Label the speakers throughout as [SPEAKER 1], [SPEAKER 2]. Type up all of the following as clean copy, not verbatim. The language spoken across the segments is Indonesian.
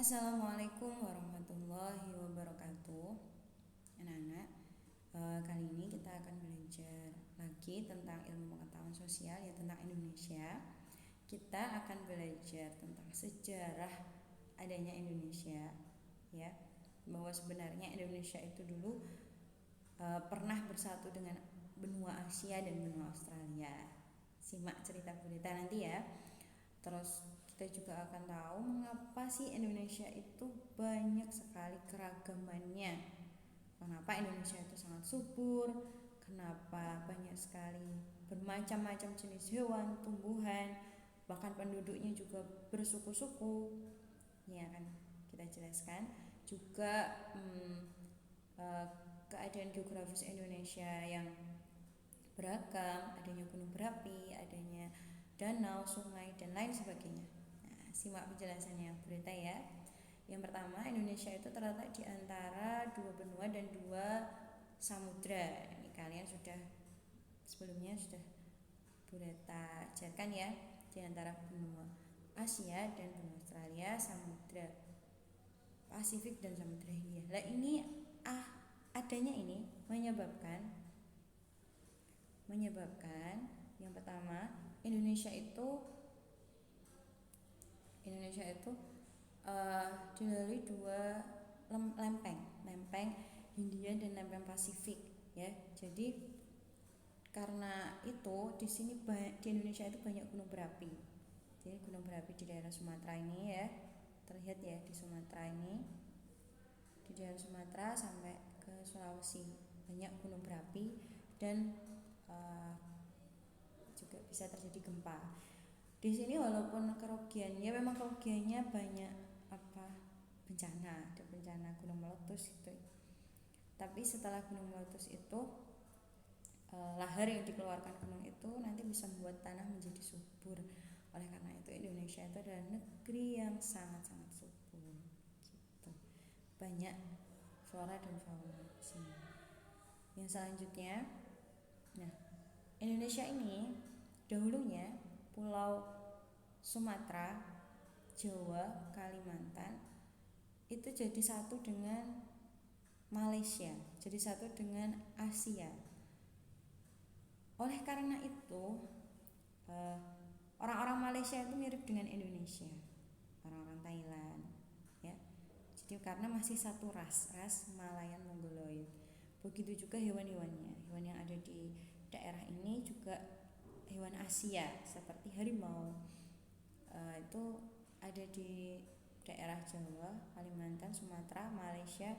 [SPEAKER 1] Assalamualaikum warahmatullahi wabarakatuh. Anak-anak, kali ini kita akan belajar lagi tentang ilmu pengetahuan sosial, ya, tentang Indonesia. Kita akan belajar tentang sejarah adanya Indonesia, ya, bahwa sebenarnya Indonesia itu dulu pernah bersatu dengan benua Asia dan benua Australia. Simak cerita berita nanti, ya. Terus kita juga akan tahu mengapa sih Indonesia itu banyak sekali keragamannya. Kenapa Indonesia itu sangat subur, kenapa banyak sekali bermacam-macam jenis hewan, tumbuhan, bahkan penduduknya juga bersuku-suku. Ini akan kita jelaskan. Juga keadaan geografis Indonesia yang beragam, adanya gunung berapi, adanya danau, sungai, dan lain sebagainya. Nah, simak penjelasannya berita, ya. Yang pertama, Indonesia itu terletak di antara dua benua dan dua samudra. Ini kalian sebelumnya sudah berita ajarkan, ya, di antara benua Asia dan benua Australia, samudra Pasifik dan samudra Hindia. Nah, ini adanya ini menyebabkan yang pertama, Indonesia itu dilalui dua lempeng Hindia dan lempeng Pasifik, ya. Jadi karena itu di Indonesia itu banyak gunung berapi. Jadi gunung berapi di daerah Sumatera ini, ya, terlihat, ya, di Sumatera ini, di daerah Sumatera sampai ke Sulawesi banyak gunung berapi dan juga bisa terjadi gempa. Di sini walaupun memang kerugiannya banyak, ada bencana gunung meletus gitu. Tapi setelah gunung meletus itu, lahar yang dikeluarkan gunung itu nanti bisa membuat tanah menjadi subur. Oleh karena itu Indonesia itu adalah negeri yang sangat-sangat subur, gitu. Banyak flora dan fauna di sini. Yang selanjutnya, Indonesia ini dahulunya Pulau Sumatera, Jawa, Kalimantan itu jadi satu dengan Malaysia, jadi satu dengan Asia. Oleh karena itu orang-orang Malaysia itu mirip dengan Indonesia, orang-orang Thailand, ya. Jadi karena masih satu ras Malayan Mongoloid. Begitu juga hewan-hewannya. Hewan yang ada di daerah ini juga hewan Asia seperti harimau. Itu ada di daerah Jawa, Kalimantan, Sumatera, Malaysia,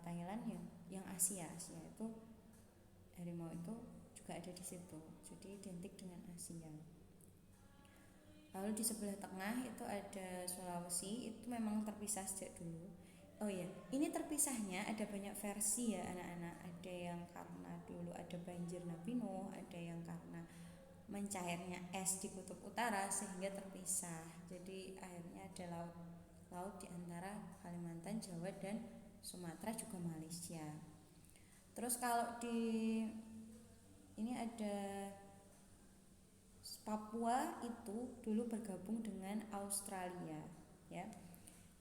[SPEAKER 1] Thailand, yang Asia itu harimau itu juga ada di situ. Jadi identik dengan Asia. Lalu di sebelah tengah itu ada Sulawesi, itu memang terpisah sejak dulu. Oh ya, ini terpisahnya ada banyak versi, ya, anak-anak. Ada yang karena dulu ada banjir Nabi Nuh, ada yang karena mencairnya es di kutub utara sehingga terpisah. Jadi akhirnya ada laut di antara Kalimantan, Jawa, dan Sumatera, juga Malaysia. Terus kalau ini ada Papua, itu dulu bergabung dengan Australia, ya.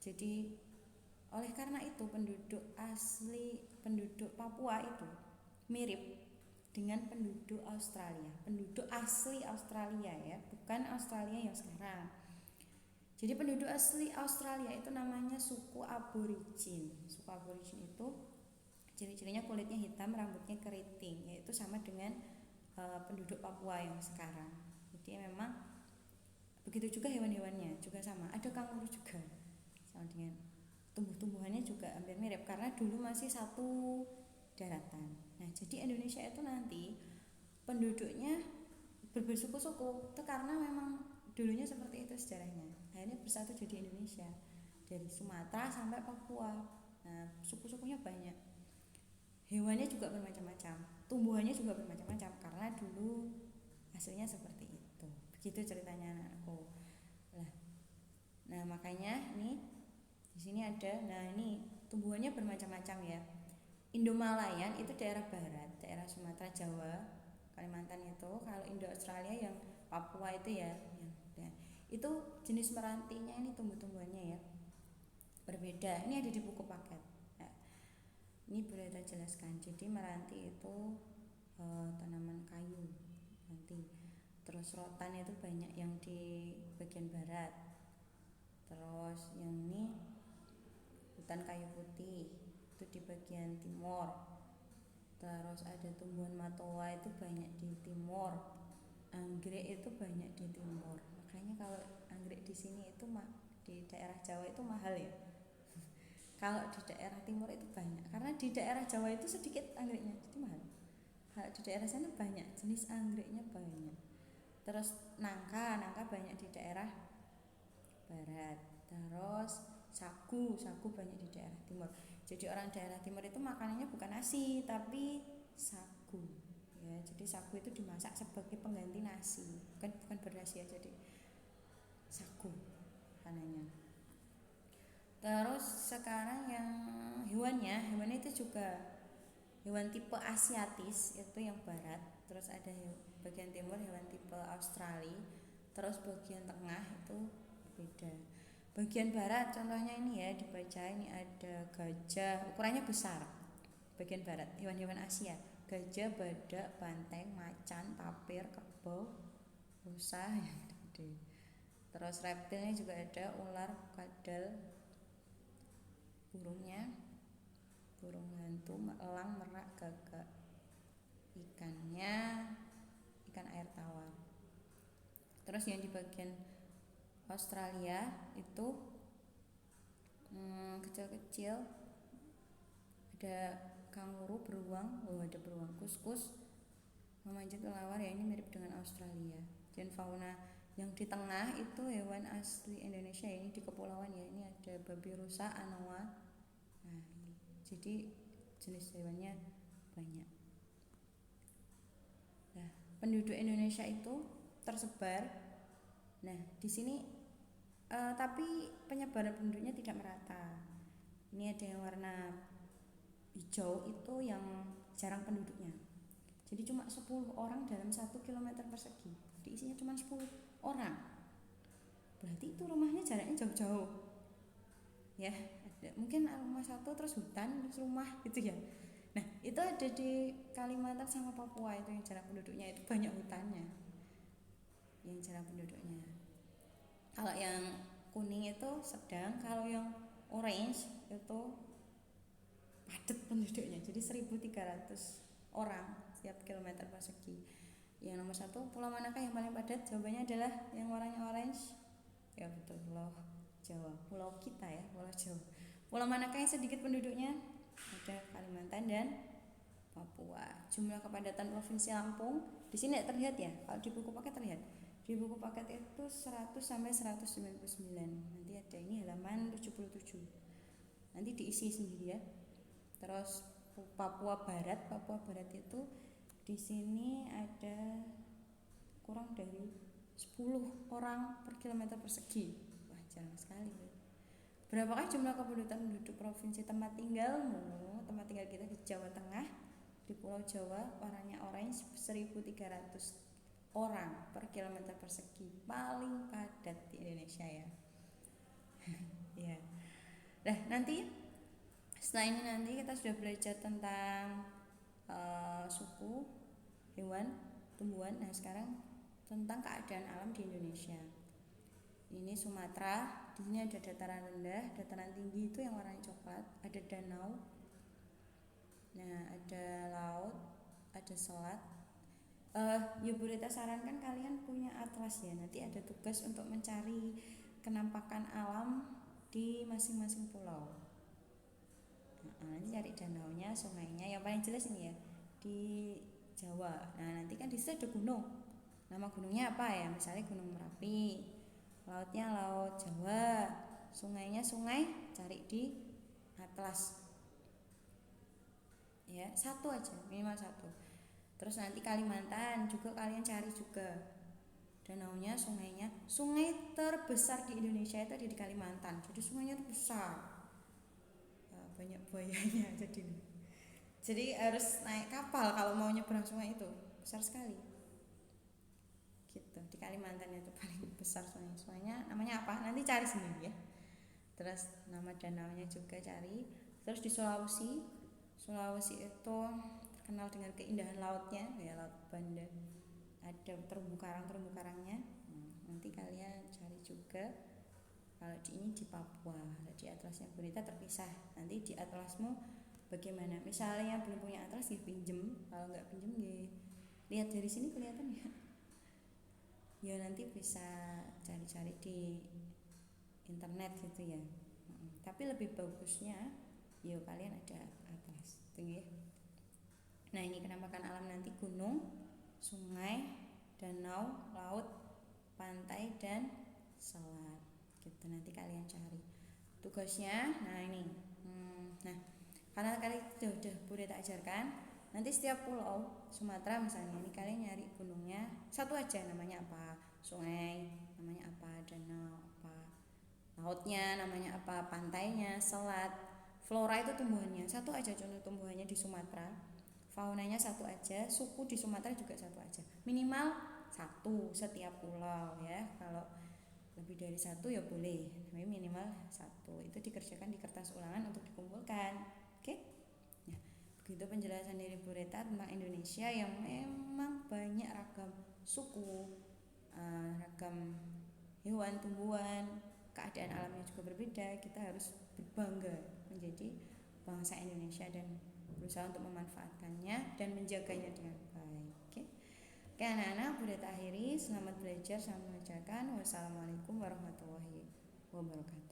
[SPEAKER 1] Jadi oleh karena itu penduduk Papua itu mirip dengan penduduk asli Australia, ya, bukan Australia yang sekarang. Jadi penduduk asli Australia itu namanya suku aborigin. Suku aborigin itu ciri-cirinya kulitnya hitam, rambutnya keriting, yaitu sama dengan penduduk Papua yang sekarang. Jadi memang begitu juga hewan-hewannya juga sama. Ada kanguru juga, sama dengan tumbuh-tumbuhannya juga hampir mirip karena dulu masih satu daratan. Nah, jadi Indonesia itu nanti penduduknya bersuku-suku itu karena memang dulunya seperti itu sejarahnya. Akhirnya bersatu jadi Indonesia dari Sumatera sampai Papua. Nah, suku-sukunya banyak. Hewannya juga bermacam-macam, tumbuhannya juga bermacam-macam karena dulu hasilnya seperti itu. Begitu ceritanya, anakku. Nah, makanya nih di sini ada, ini tumbuhannya bermacam-macam, ya. Indomalayan itu daerah barat, daerah Sumatera, Jawa, Kalimantan itu. Kalau Indo-Australia yang Papua itu, ya, itu jenis merantinya ini tumbuh-tumbuhannya, ya. berbeda. Ini ada di buku paket. Nah, ini boleh kita jelaskan. Jadi meranti itu tanaman kayu nanti. Terus rotan itu banyak yang di bagian barat. Terus yang ini hutan kayu putih itu di bagian timur. Terus ada tumbuhan matoa itu banyak di timur. Anggrek itu banyak di timur. Makanya kalau anggrek di sini itu di daerah Jawa itu mahal ya. Kalau di daerah timur itu banyak. Karena di daerah Jawa itu sedikit anggreknya, jadi mahal. Kalau di daerah sana banyak, jenis anggreknya banyak. Terus nangka banyak di daerah barat. Terus sagu banyak di daerah timur. Jadi orang daerah timur itu makanannya bukan nasi tapi sagu. Ya, jadi sagu itu dimasak sebagai pengganti nasi, bukan beras ya, jadi sagu makanannya. Terus sekarang yang hewannya itu juga hewan tipe asiatis itu yang barat. Terus ada bagian timur hewan tipe Australia. Terus bagian tengah itu beda. Bagian barat contohnya ini ya, dibaca ini ada gajah, ukurannya besar. Bagian barat hewan-hewan Asia, gajah, badak, banteng, macan, tapir, kerbau, rusa yang gede. Terus reptilnya juga ada ular, kadal, burungnya burung hantu, elang, merak, gagak. Ikannya ikan air tawar. Terus yang di bagian Australia itu kecil-kecil ada kanguru, beruang, ada beruang, kuskus, memanjat kelawar ya, ini mirip dengan Australia. Dan fauna yang di tengah itu hewan asli Indonesia ya, ini di kepulauan ya, ini ada babi rusa, anoa. Nah, jadi jenis hewannya banyak. Nah, penduduk Indonesia itu tersebar. Nah, di sini tapi penyebaran penduduknya tidak merata. Ini ada yang warna hijau itu yang jarang penduduknya. Jadi cuma 10 orang dalam 1 km persegi. Jadi isinya cuma 10 orang. Berarti itu rumahnya jaraknya jauh-jauh. Ya, ada mungkin rumah satu terus hutan terus rumah gitu ya. Nah, itu ada di Kalimantan sama Papua itu yang jarang penduduknya, itu banyak hutannya. Yang jarang penduduknya. Kalau yang kuning itu sedang, kalau yang orange itu padat penduduknya. Jadi 1.300 orang setiap kilometer persegi. Yang nomor 1 pulau manakah yang paling padat? Jawabannya adalah yang warnanya orange. Ya betul, Pulau Jawa, pulau kita ya, Pulau Jawa. Pulau manakah yang sedikit penduduknya? Ada Kalimantan dan Papua. Jumlah kepadatan provinsi Lampung di sini tidak terlihat ya. Kalau di buku paket terlihat. Di buku paket itu 100 sampai 199. Nanti ada ini halaman 77. Nanti diisi sendiri ya. Terus Papua Barat itu di sini ada kurang dari 10 orang per kilometer persegi. Wah, jarang sekali. Berapakah jumlah penduduk provinsi tempat tinggalmu? Tempat tinggal kita di Jawa Tengah, di Pulau Jawa, warnanya orange, 1.300 orang per kilometer persegi, paling padat di Indonesia ya. Ya. Nah, nanti setelah ini nanti kita sudah belajar tentang suku, hewan, tumbuhan. Nah, sekarang tentang keadaan alam di Indonesia. Ini Sumatera, di sini ada dataran rendah, dataran tinggi itu yang warnanya coklat, ada danau. Nah, ada laut, ada selat. Ya boleh kita sarankan kalian punya atlas ya. Nanti ada tugas untuk mencari kenampakan alam di masing-masing pulau. Nanti cari danaunya, sungainya. Yang paling jelas ini ya di Jawa. Nah, nanti kan di situ ada gunung. Nama gunungnya apa ya? Misalnya Gunung Merapi. Lautnya Laut Jawa. Sungainya sungai, cari di atlas. Ya, satu aja, minimal satu. Terus nanti Kalimantan juga kalian cari juga. Danaunya, sungainya. Sungai terbesar di Indonesia itu ada di Kalimantan. Jadi sungainya itu besar. Banyak buayanya jadi harus naik kapal kalau mau nyebrang sungai itu, besar sekali gitu. Di Kalimantan itu paling besar sungainya namanya apa, nanti cari sendiri ya. Terus nama danaunya juga cari. Terus di Sulawesi itu terkenal dengan keindahan lautnya, ya Laut Banda. Ada terumbu karangnya. Nanti kalian cari juga. Kalau ini di Papua, kalau di atlasnya Bonita terpisah. Nanti di atlasmu bagaimana? Misalnya belum punya atlas ya pinjem. Kalau nggak pinjem ya lihat dari sini kelihatan ya. Ya nanti bisa cari-cari di internet gitu ya. Tapi lebih bagusnya ya kalian ada atlas, gitu ya. Nah ini kenamakan alam nanti gunung, sungai, danau, laut, pantai dan selat. Gitu nanti kalian cari. Tugasnya, nah ini, nah karena kalian udah boleh tak ajarkan. Nanti setiap pulau Sumatera misalnya ini kalian nyari gunungnya satu aja, namanya apa, sungai namanya apa, danau apa, lautnya namanya apa, pantainya, selat, flora itu tumbuhannya satu aja, contoh tumbuhannya di Sumatera, faunanya satu aja, suku di Sumatera juga satu aja, minimal satu setiap pulau ya. Kalau lebih dari satu ya boleh, tapi minimal satu. Itu dikerjakan di kertas ulangan untuk dikumpulkan. Oke? Nah, begitu penjelasan dari Bu Reta tentang Indonesia yang memang banyak ragam suku, ragam hewan, tumbuhan, keadaan alamnya juga berbeda. Kita harus berbangga menjadi bangsa Indonesia dan berusaha untuk memanfaatkannya dan menjaganya dengan baik. Oke? Oke anak-anak, boleh tak akhiri. Selamat belajar, selamat mengerjakan. Wassalamualaikum warahmatullahi wabarakatuh.